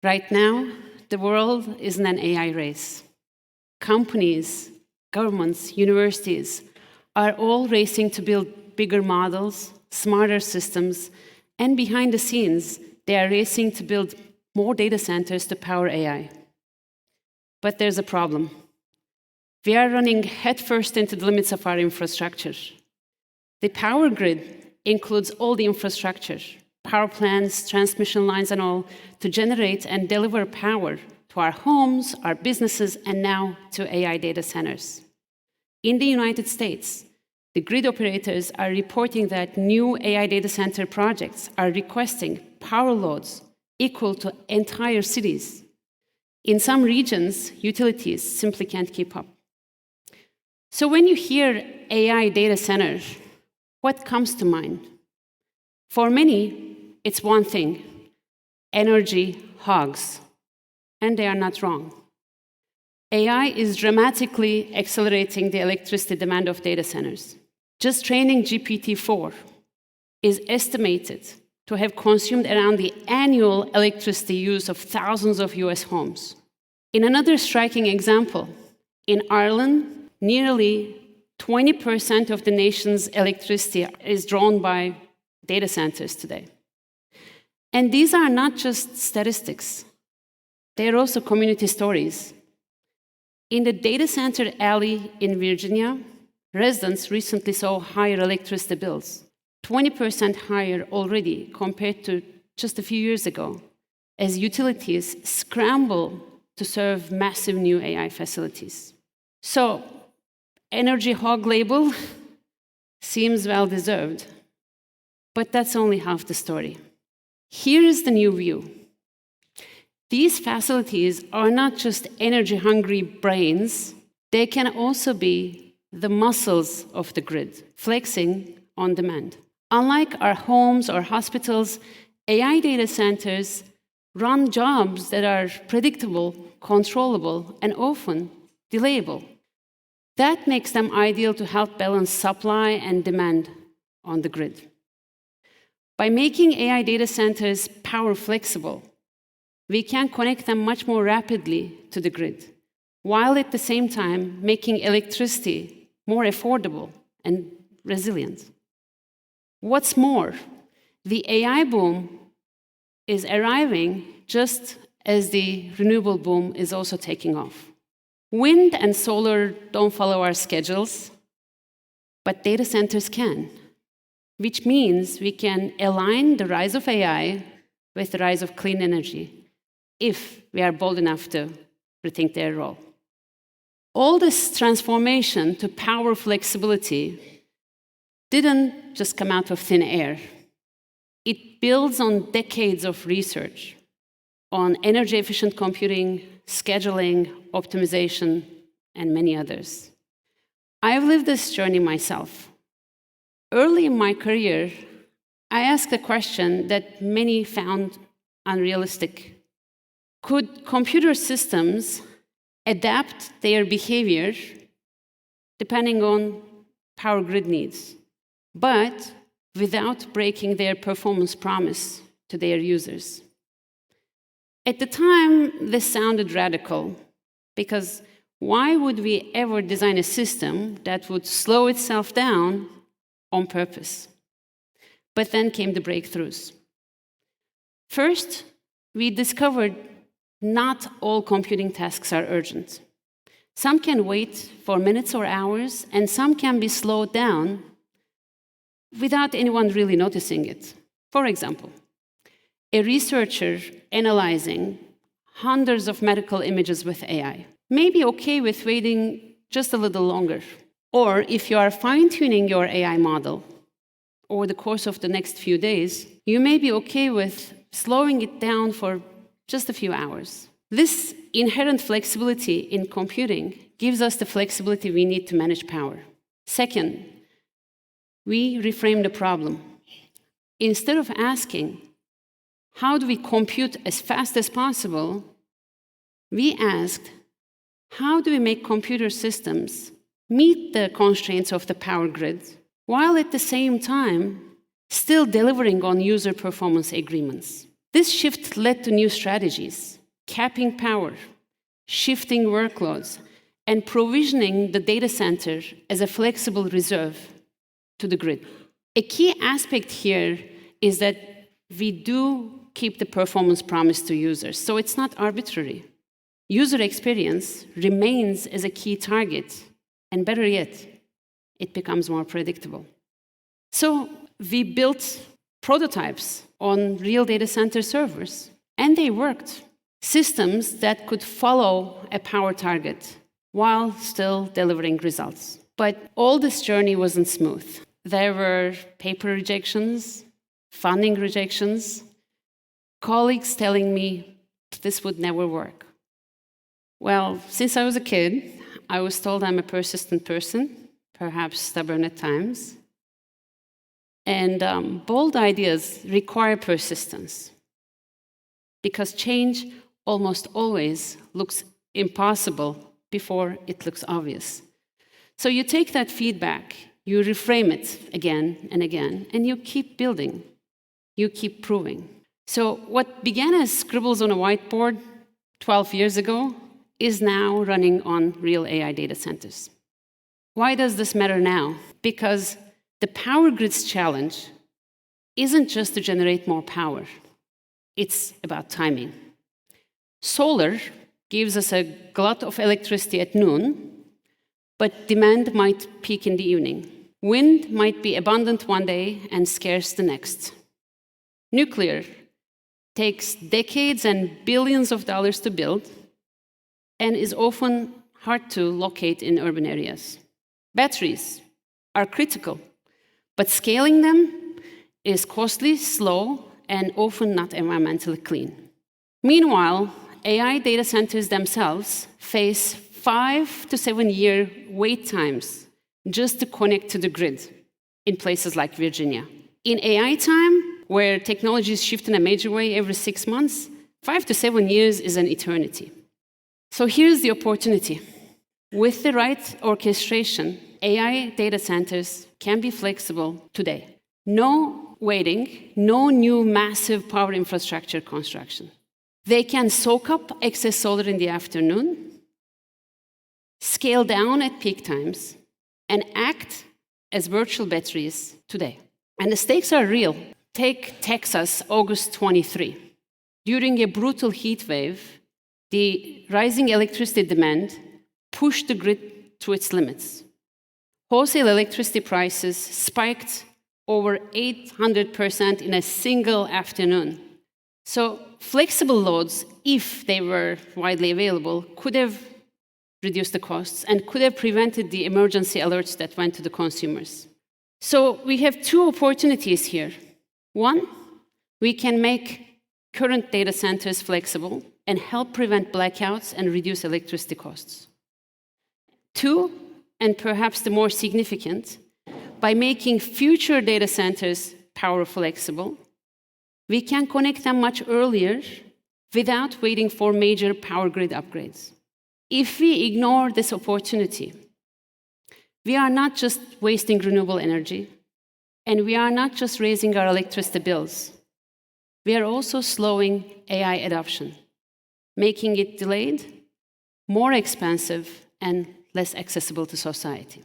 Right now, the world is in an AI race. Companies, governments, universities are all racing to build bigger models, smarter systems, and behind the scenes, they are racing to build more data centers to power AI. But there's a problem. We are running headfirst into the limits of our infrastructure. The power grid includes all the infrastructure, power plants, transmission lines, and all, to generate and deliver power to our homes, our businesses, and now to AI data centers. In the United States, the grid operators are reporting that new AI data center projects are requesting power loads equal to entire cities. In some regions, utilities simply can't keep up. So when you hear AI data center, what comes to mind? For many, it's one thing: energy hogs. And they are not wrong. AI is dramatically accelerating the electricity demand of data centers. Just training GPT-4 is estimated to have consumed around the annual electricity use of thousands of US homes. In another striking example, in Ireland, nearly 20% of the nation's electricity is drawn by data centers today. And these are not just statistics. They are also community stories. In the data center alley in Virginia, residents recently saw higher electricity bills, 20% higher already compared to just a few years ago, as utilities scramble to serve massive new AI facilities. So, energy hog label seems well-deserved, but that's only half the story. Here is the new view. These facilities are not just energy-hungry brains, they can also be the muscles of the grid, flexing on demand. Unlike our homes or hospitals, AI data centers run jobs that are predictable, controllable, and often delayable. That makes them ideal to help balance supply and demand on the grid. By making AI data centers power flexible, we can connect them much more rapidly to the grid, while at the same time making electricity more affordable and resilient. What's more, the AI boom is arriving just as the renewable boom is also taking off. Wind and solar don't follow our schedules, but data centers can, which means we can align the rise of AI with the rise of clean energy, if we are bold enough to rethink their role. All this transformation to power flexibility didn't just come out of thin air. It builds on decades of research on energy-efficient computing, scheduling, optimization, and many others. I've lived this journey myself. Early in my career, I asked a question that many found unrealistic. Could computer systems adapt their behavior depending on power grid needs, but without breaking their performance promise to their users? At the time, this sounded radical, because why would we ever design a system that would slow itself down on purpose? But then came the breakthroughs. First, we discovered not all computing tasks are urgent. Some can wait for minutes or hours, and some can be slowed down without anyone really noticing it. For example, a researcher analyzing hundreds of medical images with AI may be okay with waiting just a little longer. Or if you are fine-tuning your AI model over the course of the next few days, you may be okay with slowing it down for just a few hours. This inherent flexibility in computing gives us the flexibility we need to manage power. Second, we reframe the problem. Instead of asking, how do we compute as fast as possible, we asked, how do we make computer systems meet the constraints of the power grid, while at the same time still delivering on user performance agreements? This shift led to new strategies, capping power, shifting workloads, and provisioning the data center as a flexible reserve to the grid. A key aspect here is that we do keep the performance promised to users, so it's not arbitrary. User experience remains as a key target, and better yet, it becomes more predictable. So we built prototypes on real data center servers, and they worked. Systems that could follow a power target while still delivering results. But all this journey wasn't smooth. There were paper rejections, funding rejections, colleagues telling me this would never work. Well, since I was a kid, I was told I'm a persistent person, perhaps stubborn at times. And bold ideas require persistence, because change almost always looks impossible before it looks obvious. So you take that feedback, you reframe it again and again, and you keep building, you keep proving. So what began as scribbles on a whiteboard 12 years ago is now running on real AI data centers. Why does this matter now? Because the power grid's challenge isn't just to generate more power, it's about timing. Solar gives us a glut of electricity at noon, but demand might peak in the evening. Wind might be abundant one day and scarce the next. Nuclear takes decades and billions of dollars to build and is often hard to locate in urban areas. Batteries are critical, but scaling them is costly, slow, and often not environmentally clean. Meanwhile, AI data centers themselves face 5 to 7 year wait times just to connect to the grid in places like Virginia. In AI time, where technologies shift in a major way every 6 months, 5 to 7 years is an eternity. So here's the opportunity. With the right orchestration, AI data centers can be flexible today. No waiting, no new massive power infrastructure construction. They can soak up excess solar in the afternoon, scale down at peak times, and act as virtual batteries today. And the stakes are real. Take Texas, August 23. During a brutal heat wave, the rising electricity demand pushed the grid to its limits. Wholesale electricity prices spiked over 800% in a single afternoon. So flexible loads, if they were widely available, could have reduced the costs and could have prevented the emergency alerts that went to the consumers. So we have two opportunities here. One, we can make current data centers flexible and help prevent blackouts and reduce electricity costs. Two, and perhaps the more significant, by making future data centers power flexible, we can connect them much earlier without waiting for major power grid upgrades. If we ignore this opportunity, we are not just wasting renewable energy, and we are not just raising our electricity bills. We are also slowing AI adoption, making it delayed, more expensive, and less accessible to society.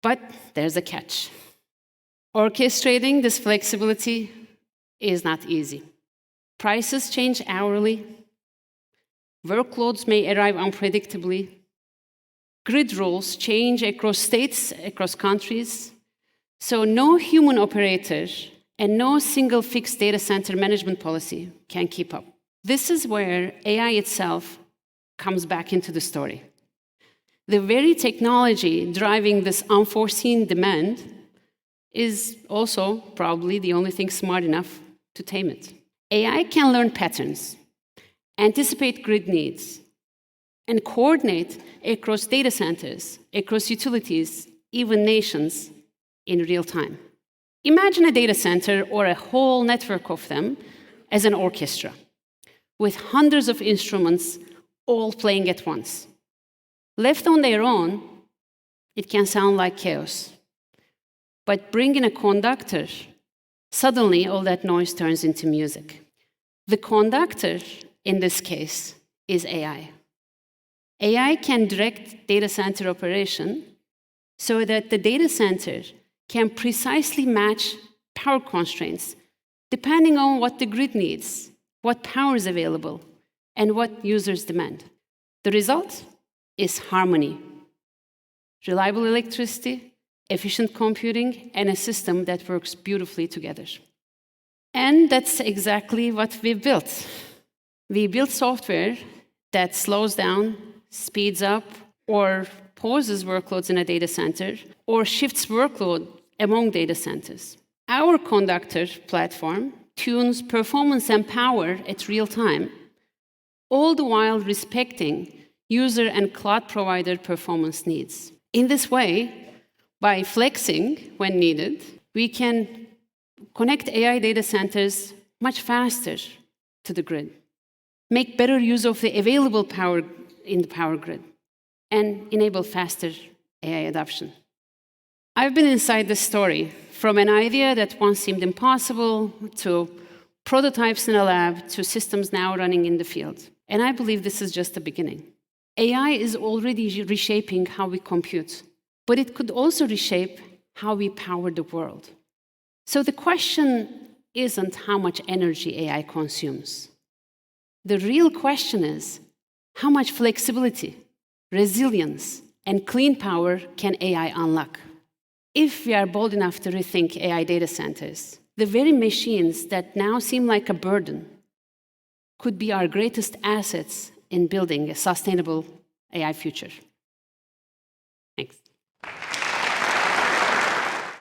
But there's a catch. Orchestrating this flexibility is not easy. Prices change hourly. Workloads may arrive unpredictably. Grid rules change across states, across countries. So no human operator and no single fixed data center management policy can keep up. This is where AI itself comes back into the story. The very technology driving this unforeseen demand is also probably the only thing smart enough to tame it. AI can learn patterns, anticipate grid needs, and coordinate across data centers, across utilities, even nations, in real time. Imagine a data center or a whole network of them as an orchestra, with hundreds of instruments all playing at once. Left on their own, it can sound like chaos. But bring in a conductor, suddenly all that noise turns into music. The conductor, in this case, is AI. AI can direct data center operation so that the data center can precisely match power constraints depending on what the grid needs, what power is available, and what users demand. The result is harmony. Reliable electricity, efficient computing, and a system that works beautifully together. And that's exactly what we've built. We built software that slows down, speeds up, or pauses workloads in a data center, or shifts workload among data centers. Our Conductor platform tunes performance and power at real time, all the while respecting user and cloud provider performance needs. In this way, by flexing when needed, we can connect AI data centers much faster to the grid, make better use of the available power in the power grid, and enable faster AI adoption. I've been inside this story, from an idea that once seemed impossible, to prototypes in a lab, to systems now running in the field. And I believe this is just the beginning. AI is already reshaping how we compute, but it could also reshape how we power the world. So the question isn't how much energy AI consumes. The real question is, how much flexibility, resilience, and clean power can AI unlock? If we are bold enough to rethink AI data centers, the very machines that now seem like a burden could be our greatest assets in building a sustainable AI future.